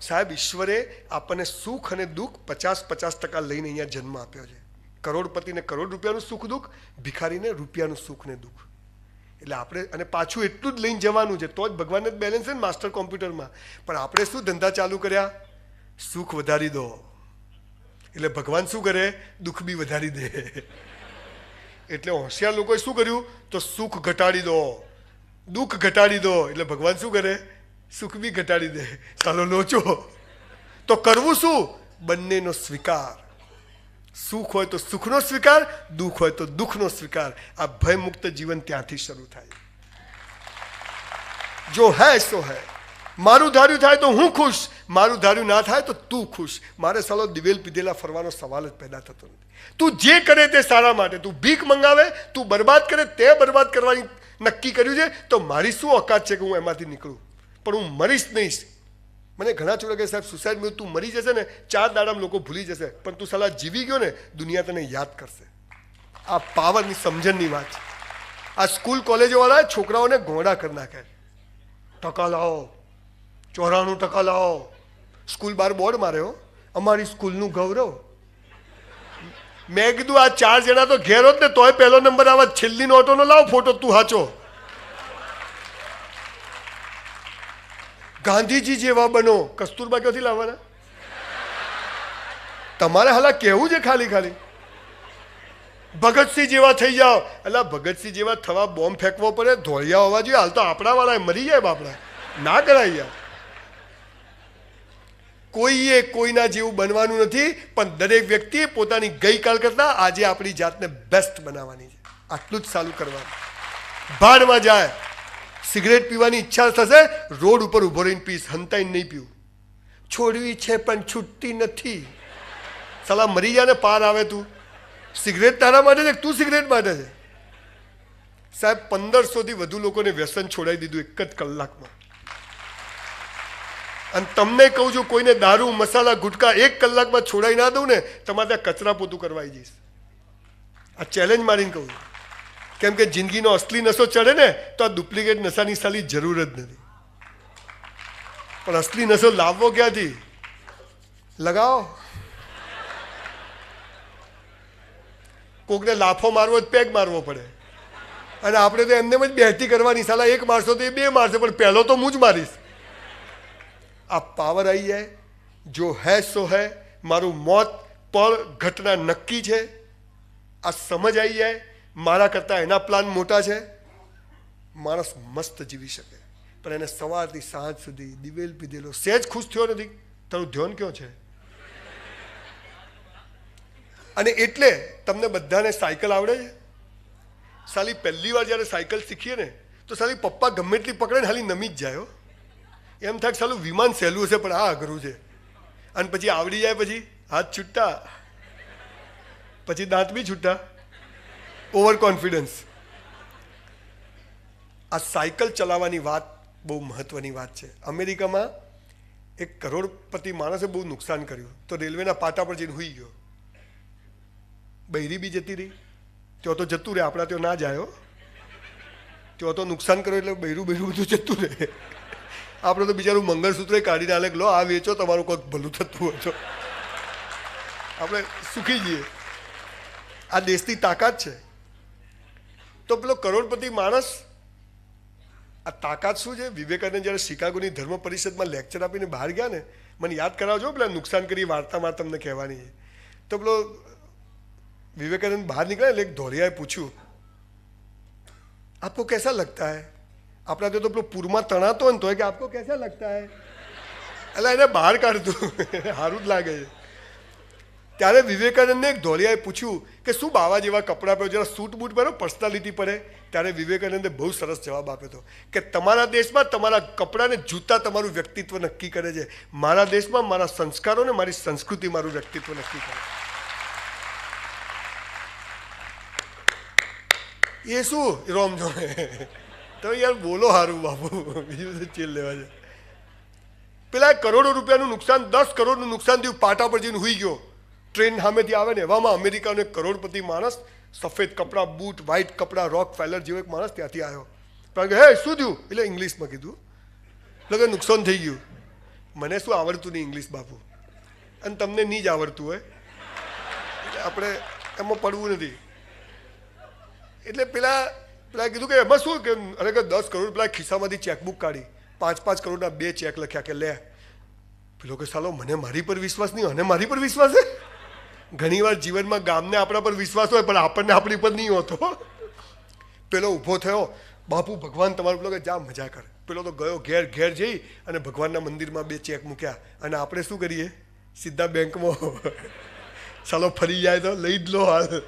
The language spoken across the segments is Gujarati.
સાહેબ, ઈશ્વરે આપણને સુખ અને દુઃખ 50-50% લઈને અહીંયા જન્મ આપ્યો છે. કરોડપતિને કરોડ રૂપિયાનું સુખ દુઃખ, ભિખારીને રૂપિયાનું સુખ ને દુઃખ. એટલે આપણે અને પાછું એટલું જ લઈને જવાનું છે, તો જ ભગવાનને જ બેલેન્સ છે ને માસ્ટર કોમ્પ્યુટરમાં. પણ આપણે શું ધંધા ચાલુ કર્યા? સુખ વધારી દો એટલે ભગવાન શું કરે? દુઃખ બી વધારી દે. એટલે હોશિયાર લોકોએ શું કર્યું? તો સુખ ઘટાડી દો, દુઃખ ઘટાડી દો એટલે ભગવાન શું કરે? સુખ બી ઘટાડી દે. ચાલો લોચો. તો કરવું શું? બંનેનો સ્વીકાર. સુખ હોય તો સુખનો સ્વીકાર, દુઃખ હોય તો દુઃખનો સ્વીકાર. આ ભયમુક્ત જીવન ત્યાંથી શરૂ થાય. જો હૈ સો હૈ. મારું ધાર્યું થાય તો હું ખુશ, મારું ધાર્યું ના થાય તો તું ખુશ. મારે સાલો દિવેલ પીધેલા ફરવાનો સવાલ જ પેદા થતો નથી. તું જે કરે તે સારા માટે. તું ભીખ મંગાવે, તું બરબાદ કરે, તે બરબાદ કરવાની નક્કી કર્યું છે, તો મારી શું ઓકાત છે કે હું એમાંથી નીકળું? પણ હું મરીશ નહીં. મને ઘણા છોકરા કહે, સાહેબ સુસાઇડ મેં તું મરી જશે ને 4 દાડામાં લોકો ભૂલી જશે, પણ તું સલાહ જીવી ગયો ને, દુનિયા તને યાદ કરશે. આ પાવરની સમજણની વાત છે. આ સ્કૂલ કોલેજોવાળા છોકરાઓને ઘોડા કરી નાખે. ટકા લાવો, 94% લાવો. સ્કૂલ બાર બોર્ડ માર્યો, અમારી સ્કૂલનું ગૌરવ. મેં કીધું આ 4 જણા તો ઘેર હોત ને તોય પહેલો નંબર આવત. છેલ્લી નોટોનો લાવ ફોટો, તું હાચો. ગાંધીજી જેવા બનો. કસ્તુરબા ક્યાંથી લાવવાના? તમારે હાલા કેવું છે ખાલી ખાલી? ભગતસિંહ જેવા થઈ જાઓ. એટલે ભગતસિંહ જેવા થવા બોમ્બ ફેંકવો પડે, ધોળિયા હોવા જોઈએ. હાલ તો આપણા વાળા મરી જાય બાપડા. ના કરાય યાર. કોઈએ કોઈના જેવું બનવાનું નથી, પણ દરેક વ્યક્તિએ પોતાની ગઈકાલ કરતા આજે આપણી જાતને બેસ્ટ બનાવવાની છે. આટલું જ ચાલુ કરવાનું. ભાડમાં જાય. સિગરેટ પીવાની ઈચ્છા થશે, રોડ ઉપર ઉભો રહીને પીશ, હંતાઈને નહીં પીવું. છોડવી છે પણ છૂટતી નથી. સલા મરી જાય ને પાર આવે. તું સિગરેટ તારા માટે છે, તું સિગરેટ માટે છે. સાહેબ 1500 થી વધુ લોકોને વ્યસન છોડાવી દીધું એક જ કલાકમાં. અને તમને કહું છું, કોઈને દારૂ મસાલા ગુટકા 1 કલાકમાં છોડાવી ના દઉં ને, તમારે ત્યાં કચરા પોતું કરવા આવી જઈશ. આ ચેલેન્જ મારીને કહું છું. કેમ કે જિંદગીનો અસલી નશો ચડે ને તો આ ડુપ્લિકેટ નશાની સાલી જરૂર જ નથી. પણ અસલી નશો લાવવો ક્યાંથી? લગાવો. કોકને લાફો મારવો જ પેગ મારવો પડે. અને આપણે તો એમને જ બેહતી કરવાની. સાલા 1 મારશો તો એ 2 મારશે, પણ પહેલો તો હું જ મારીશ. આ પાવર આવી જાય. જો હૈ સો હૈ. મારું મોત પણ ઘટના નક્કી છે. આ સમજ આવી જાય. મારા કરતાં એના પ્લાન મોટા છે. માણસ મસ્ત જીવી શકે. પણ એને સવારથી સાંજ સુધી દિવેલ પીધેલો, સહેજ ખુશ થયો નથી. તારું ધ્યાન ક્યાં છે? અને એટલે તમને બધાને સાયકલ આવડે છે? સાલી પહેલી વાર જ્યારે સાયકલ શીખીએ ને તો સાલી પપ્પા ગમે એટલી પકડે ને હાલી નમી જ જાય. એમ થાય સાલું વિમાન સહેલું હશે, પણ આ અઘરું છે. અને પછી આવડી જાય, પછી હાથ છૂટતા, પછી દાંત બી છૂટતા. Over confidence. આ સાયકલ ચલાવવાની વાત બહુ મહત્વની વાત છે. અમેરિકામાં એક કરોડપતિ માણસે બહુ નુકસાન કર્યું, તો રેલવેના પાટા પર જઈને હુઈ ગયો. બૈરી બી જતી રહી. ત્યાં તો જતું રહે, આપણા ત્યાં ના જાય. ત્યાં તો નુકસાન કર્યું એટલે બૈરું બધું જતું રહે. આપણે તો બિચારું મંગળસૂત્ર કાઢીને આલે, લો આ વેચો, તમારું કોઈક ભલું થતું હોય તો આપણે સુખી જઈએ. આ દેશની તાકાત છે. તો પેલો કરોડપતિ માણસ, આ તાકાત શું છે? વિવેકાનંદ જ્યારે શિકાગોની ધર્મ પરિષદમાં લેક્ચર આપીને બહાર ગયા ને, મને યાદ કરાવજો પેલા નુકસાન કરી વાર્તામાં તમને કહેવાની છે. તો પેલો વિવેકાનંદ બહાર નીકળ્યા એટલે એક ધોરિયાએ પૂછ્યું, આપકો कैसा लगता है? આપણા તો પેલો પૂરમાં તણાતો હોય ને તો કે આપકો कैसा लगता है? એટલે એને બહાર કાઢતું, સારું જ લાગે છે. ત્યારે વિવેકાનંદને એક ધોરિયાએ પૂછ્યું કે શું બાવા જેવા કપડાં પહેરો, જરા સૂટ બૂટ પહેરો, પર્સનાલિટી પડે. ત્યારે વિવેકાનંદે બહુ સરસ જવાબ આપ્યો હતો કે તમારા દેશમાં તમારા કપડાં ને જૂતા તમારું વ્યક્તિત્વ નક્કી કરે છે. મારા દેશમાં મારા સંસ્કારો ને મારી સંસ્કૃતિ મારું વ્યક્તિત્વ નક્કી કરે. એ શું રોમ જોડે તો યાર બોલો સારું બાપુ, બીજું તો ચીલ લેવા છે. પેલા કરોડો રૂપિયાનું નુકસાન, 10 કરોડનું નુકસાન થયું, પાટા પર જઈને હુઈ ગયો. ટ્રેન સામેથી આવે ને એવામાં અમેરિકાનો એક કરોડપતિ માણસ, સફેદ કપડાં, બૂટ, વ્હાઇટ કપડાં, રોક ફેલર જેવો એક માણસ ત્યાંથી આવ્યો. કારણ કે હે શું થયું? એટલે ઇંગ્લિશમાં કીધું. એટલે નુકસાન થઈ ગયું. મને શું આવડતું નહીં ઇંગ્લિશ બાપુ, અને તમને નહીં જ આવડતું હોય, આપણે એમાં પડવું નથી. એટલે પેલા કીધું કે એમાં શું કે અરે કે 10 કરોડ પેલા ખિસ્સામાંથી ચેકબુક કાઢી 5-5 કરોડના 2 ચેક લખ્યા કે લે. પેલો કે સાલો મને મારી પર વિશ્વાસ નહીં, અને મારી પર વિશ્વાસ છે. ઘણીવાર જીવનમાં ગામને આપણા પર વિશ્વાસ હોય પણ આપણને આપણી પર નહીં હોતો. પેલો ઊભો થયો, બાપુ ભગવાન તમારું. પેલો કે જા મજા કર. પેલો તો ગયો ઘેર જઈ અને ભગવાનના મંદિરમાં 2 ચેક મૂક્યા. અને આપણે શું કરીએ, સીધા બેંકમાં. સાલો ફરી જાય તો લઈ જ લો હાલ.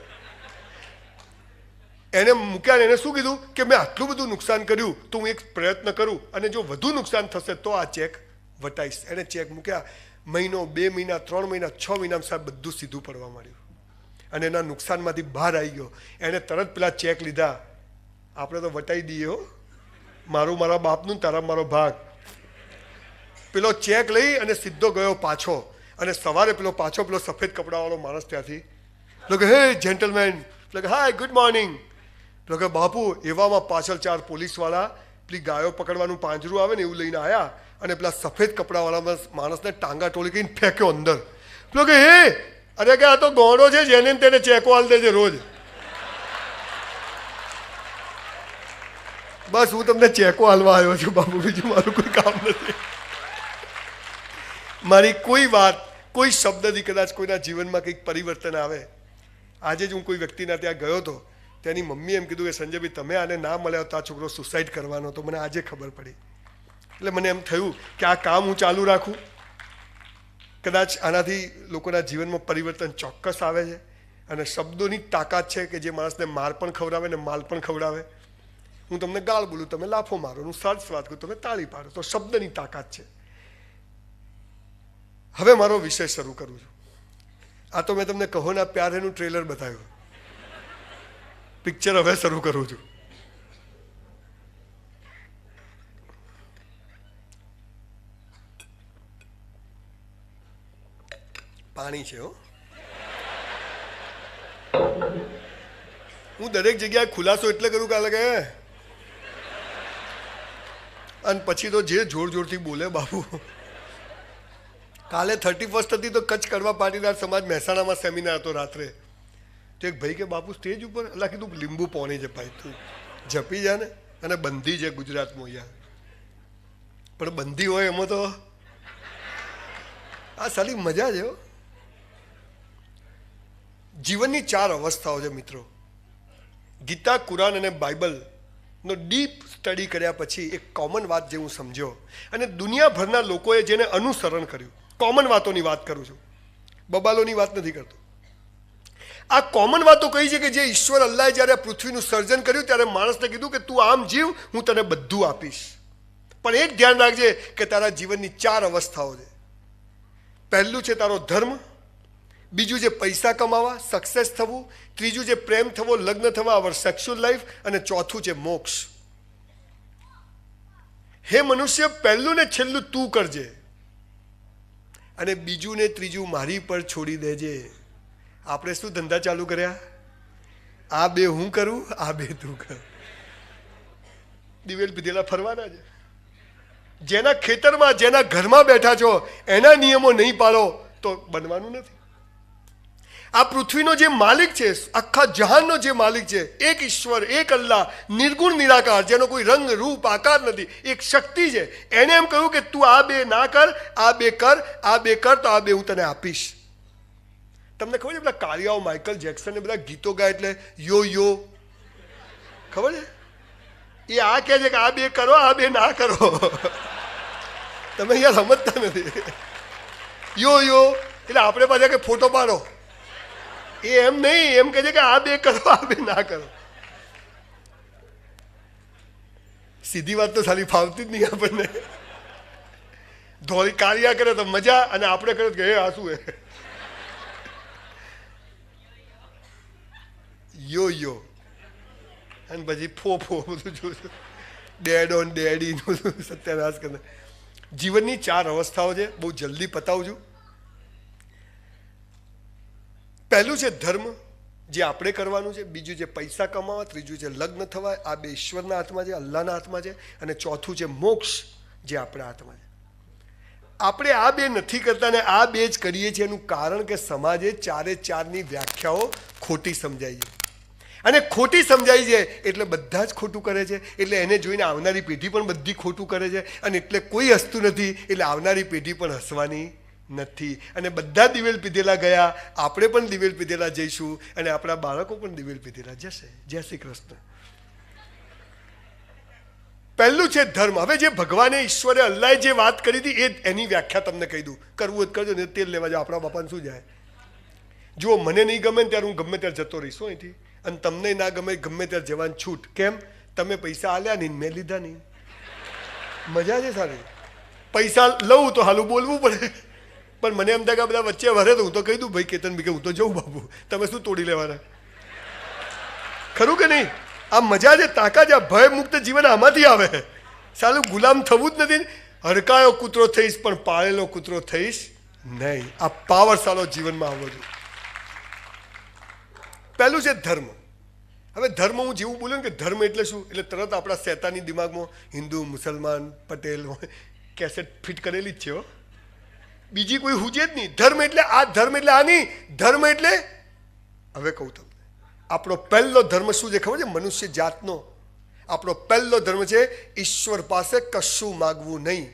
એને મૂક્યા ને એને શું કીધું કે મેં આટલું બધું નુકસાન કર્યું તો હું એક પ્રયત્ન કરું, અને જો વધુ નુકસાન થશે તો આ ચેક વટાઈશ. એને ચેક મૂક્યા. મહિનો, 2 મહિના, 3 મહિના, 6 મહિનામાં સાહેબ બધું સીધું પડવા માંડ્યું, અને એના નુકસાનમાંથી બહાર આવી ગયો. એને તરત પેલા ચેક લીધા. આપણે તો વટાઈ દઈએ હો, મારું મારા બાપનું, તારા મારો ભાગ. પેલો ચેક લઈ અને સીધો ગયો પાછો. અને સવારે પેલો સફેદ કપડાવાળો માણસ ત્યાંથી કે હે જેન્ટલમેન, હાય ગુડ મોર્નિંગ. કે બાપુ એવામાં પાછળ 4 પોલીસવાળા પેલી ગાયો પકડવાનું પાંજરું આવે ને એવું લઈને આવ્યા, અને પેલા સફેદ કપડાવાળા માણસને ટાંગા ટોળી કરીને ફેંક્યો અંદર. પેલો કે હે, અરે કે આ તો ગોળો છે, જેને તેને ચેકો હાલ દેજે રોજ. બસ હું તમને ચેકો હાલવા આવ્યો છું બાપુ, બીજું મારું કોઈ કામ નથી. મારી કોઈ વાત, કોઈ શબ્દથી કદાચ કોઈના જીવનમાં કંઈક પરિવર્તન આવે. આજે જ હું કોઈ વ્યક્તિના ત્યાં ગયો હતો, તેની મમ્મીએ એમ કીધું કે સંજયભાઈ તમે આને ના મળ્યા તો આ છોકરો સુસાઇડ કરવાનો. તો મને આજે ખબર પડી. એટલે મને એમ થયું કે આ કામ હું ચાલુ રાખું. કદાચ આનાથી લોકોના જીવનમાં પરિવર્તન ચોક્કસ આવે છે. અને શબ્દોની તાકાત છે કે જે માણસને માર પણ ખવડાવે ને માલ પણ ખવડાવે. હું તમને ગાળ બોલું, તમે લાફો મારો, હું સાચ વાત કરું, તમે તાળી પાડો. તો શબ્દની તાકાત છે. હવે મારો વિષય શરૂ કરું છું. આ તો મેં તમને કહો ના પ્યાર એનું ટ્રેલર બતાવ્યું. પિક્ચર હવે શરૂ કરું છું. પાણી છે હો. હું દરેક જગ્યાએ ખુલાસો એટલે કરું કે લાગે, અને પછી તો જે જોર જોરથી બોલે બાપુ. કાલે 31 હતી તો કચ્છ કડવા પાટીદાર સમાજ મહેસાણામાં સેમિનાર હતો રાત્રે. તો એક ભાઈ કે બાપુ સ્ટેજ ઉપર, એટલે કીધું લીંબુ પોણી છે ભાઈ, તું જપી જા ને. અને બંધી છે ગુજરાતમાં યાર, પણ બંધી હોય એમાં તો આ સારી મજા છે. જીવનની 4 અવસ્થાઓ છે મિત્રો. ગીતા, કુરાન અને બાઇબલનો ડીપ સ્ટડી કર્યા પછી એક કોમન વાત જે હું સમજ્યો, અને દુનિયાભરના લોકોએ જેને અનુસરણ કર્યું, કોમન વાતોની વાત કરું છું, બબાલોની વાત નથી કરતો. આ કોમન વાતો કહી છે કે જે ઈશ્વર અલ્લાહે જ્યારે પૃથ્વીનું સર્જન કર્યું ત્યારે માણસને કીધું કે તું આમ જીવ, હું તને બધું આપીશ. પણ એક ધ્યાન રાખજે કે તારા જીવનની 4 અવસ્થાઓ છે. પહેલું છે તારો ધર્મ, બીજું છે પૈસા કમાવા, સક્સેસ થવું, ત્રીજું છે પ્રેમ થવો, લગ્ન થવા, અવર સેક્સ્યુઅલ લાઈફ, અને ચોથું છે મોક્ષ. હે મનુષ્ય, પહેલું ને છેલ્લું તું કરજે, અને બીજું ને ત્રીજું મારી પર છોડી દેજે. આપણે શું ધંધા ચાલુ કર્યા? આ 2 હું કરું, આ 2 તું કર. દિવેલ પીધેલા ફરવાના છે. જેના ખેતરમાં, જેના ઘરમાં બેઠા છો, એના નિયમો નહીં પાડો તો બનવાનું નથી. આ પૃથ્વીનો જે માલિક છે, આખા જહાનનો જે માલિક છે, એક ઈશ્વર, એક અલ્લાહ, નિર્ગુણ નિરાકાર, જેનો કોઈ રંગ રૂપ આકાર નથી, એક શક્તિ છે. એને એમ કહ્યું કે તું આ 2 ના કર, આ 2 કર, આ 2 કર, તો આ 2 હું તને આપીશ. તમને ખબર છે પેલા કાળિયાઓ માઇકલ જેક્સન ને બધા ગીતો ગાય એટલે યો યો, ખબર છે? એ આ કહે છે કે આ 2 કરો, આ 2 ના કરો. તમે યાર સમજતા નથી. યો યો એટલે આપણે પાછા કે ફોટો પાડો, એ એમ નહીં, એમ કહે છે કે આ 2 કરો, આ 2 ના કરો. સીધી વાત તો સારી ફાવતી જ નહીં આપણને. ધોળી કાળિયા કરે તો મજા, અને આપણે કરે કે હે આ શું હે. યો યો, અને પછી ફો બધું જોયું, ડેડ ઓન ડેડી સત્યાનાશ કરે. જીવનની 4 અવસ્થાઓ છે, બહુ જલ્દી પતાવું છું. પહેલું છે ધર્મ, જે આપણે કરવાનું છે, બીજું છે પૈસા કમાવા, ત્રીજું છે લગ્ન થવા, આ 2 ઈશ્વરના હાથમાં છે, અલ્લાહના હાથમાં છે, અને ચોથું છે મોક્ષ, જે આપણા હાથમાં છે. આપણે આ બે નથી કરતા ને આ બે જ કરીએ છીએ. એનું કારણ કે સમાજે ચારે ચારની વ્યાખ્યાઓ ખોટી સમજાઈ છે, અને ખોટી સમજાઈ છે એટલે બધા જ ખોટું કરે છે. એટલે એને જોઈને આવનારી પેઢી પણ બધી ખોટું કરે છે, અને એટલે કોઈ હસતું નથી એટલે આવનારી પેઢી પણ હસવાની નથી. અને બધા દિવેલ પીધેલા ગયા, આપણે પણ દિવેલ પીધેલા જઈશું, અને આપણા બાળકો પણ દિવેલ પીધેલા જશે. જય શ્રી કૃષ્ણ. પહેલું છે ધર્મ. હવે જે ભગવાને ઈશ્વરે અલ્લાહે જે વાત કરી હતી એની વ્યાખ્યા તમને કહી દઉં. કરવું જ કરજો ને, તેલ લેવા જાઓ, આપણા બાપાને શું જાય. જુઓ, મને નહીં ગમે ત્યારે હું ગમે ત્યારે જતો રહીશ અહીંથી, અને તમને ના ગમે ગમે ત્યારે જવાની છૂટ. કેમ? તમે પૈસા આલ્યા નહીં, મેં લીધા નહીં. મજા છે સારી. પૈસા લઉં તો હાલું બોલવું પડે, પણ મને એમ થાય કે બધા વચ્ચે વરે તો હું તો કહી દઉં, ભાઈ કેતન ભાઈ કે હું તો જઉં બાબુ, તમે શું તોડી લેવાના. ખરું કે નહીં? આ મજા છે, તાકાત છે. ભય મુક્ત જીવન આમાંથી આવે. સાલું ગુલામ થવું જ નથી. હડકાયો કૂતરો થઈશ પણ પાળેલો કૂતરો થઈશ નહીં. આ પાવર સાલો જીવનમાં આવવો જોઈએ. પહેલું છે ધર્મ. હવે ધર્મ હું જેવું બોલ્યું કે ધર્મ એટલે શું, એટલે તરત આપણા શેતાની દિમાગમાં હિન્દુ, મુસલમાન, પટેલ કેસેટ ફિટ કરેલી જ છે હો, બીજી કોઈ હુજે જ નહીં. ધર્મ એટલે આ, ધર્મ એટલે આ નહીં. ધર્મ એટલે, હવે કહું તમને, આપણો પહેલો ધર્મ શું છે ખબર છે? મનુષ્ય જાતનો આપણો પહેલો ધર્મ છે ઈશ્વર પાસે કશું માગવું નહીં.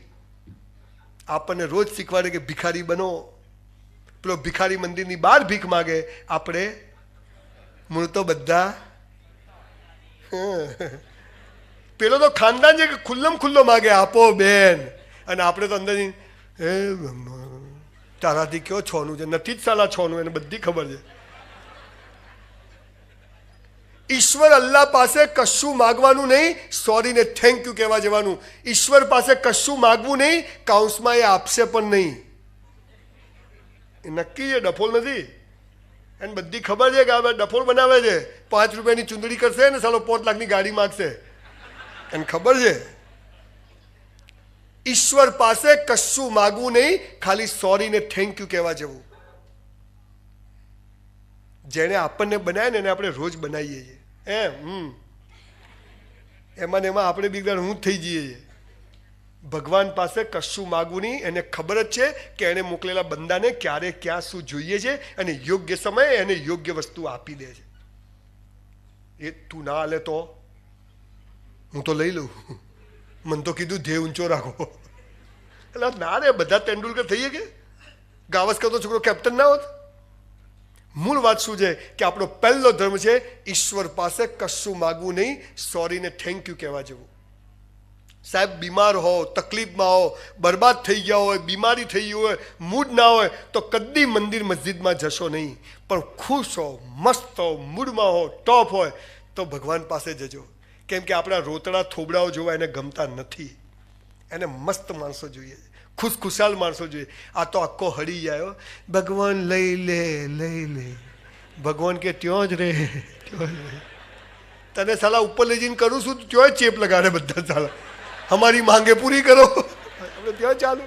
આપણને રોજ શીખવાડે કે ભિખારી બનો. પેલો ભિખારી મંદિરની બહાર ભીખ માગે, આપણે મૂળ તો બધા પેલો તો ખાનદાન છે કે ખુલ્લમ ખુલ્લો માગે, આપો બેન, અને આપણે તો અંદર તારાથી કયો છોનું છે, નથી જ સાલા છોનું, એને બધી ખબર છે. ઈશ્વર અલ્લાહ પાસે કશું માગવાનું નહીં, સોરી ને થેન્ક યુ કહેવા જવાનું. ઈશ્વર પાસે કશું માગવું નહીં, કાઉન્સમાં એ આપશે પણ નહીં. એ નક્કી છે, ડફોલ નથી. એને બધી ખબર છે કે આ ડફોલ બનાવે છે, 5 રૂપિયાની ચૂંદડી કરશે ને સાલો 5 લાખની ગાડી માગશે. એને ખબર છે. ઈશ્વર પાસે કશું માગવું નહીં, ખાલી સોરી ને થેન્ક યુ કહેવા જવું. જેણે આપણને બનાવ્યા ને એને આપણે રોજ બનાવીએ છીએ. એમાં ને એમાં આપણે બીજા હું થઈ જઈએ છીએ. ભગવાન પાસે કશું માગવું નહીં. એને ખબર જ છે કે એને મોકલેલા બંદાને ક્યારે ક્યાં શું જોઈએ છે, અને યોગ્ય સમયે એને યોગ્ય વસ્તુ આપી દે છે. એ તું ના હાલે તો હું તો લઈ લઉં, મને તો કીધું ધ્યેય ઊંચો રાખો. એટલે ના રે, બધા તેંડુલકર થઈએ કે ગાવસ્કર તો છોકરો કેપ્ટન ના હોત. મૂળ વાત શું છે કે આપણો પહેલો ધર્મ છે ઈશ્વર પાસે કશું માગવું નહીં, સોરી ને થેન્ક યુ કહેવા જવું. સાહેબ, બીમાર હો, તકલીફમાં હો, બરબાદ થઈ ગયા હોય, બીમારી થઈ ગઈ હોય, મૂડ ના હોય તો કદી મંદિર મસ્જિદમાં જશો નહીં. પણ ખુશ હો, મસ્ત હો, મૂડમાં હો, ટોપ હોય તો ભગવાન પાસે જજો. કેમ કે આપણા રોતડા થોબડાઓ જોવા એને ગમતા નથી. એને મસ્ત માણસો જોઈએ, ખુશખુશાલ માણસો જોઈએ. આ તો આખો હળી જાય. ભગવાન લઈ લે, લઈ લે. ભગવાન કે ત્યાં જ રહે, ત્યાં જ રહે. તને સાલા ઉપર લઈ જઈને કરું છું, ત્યાં ચેપ લગાડે બધા સાલા. અમારી માંગે પૂરી કરો, આપણે ત્યાં ચાલુ.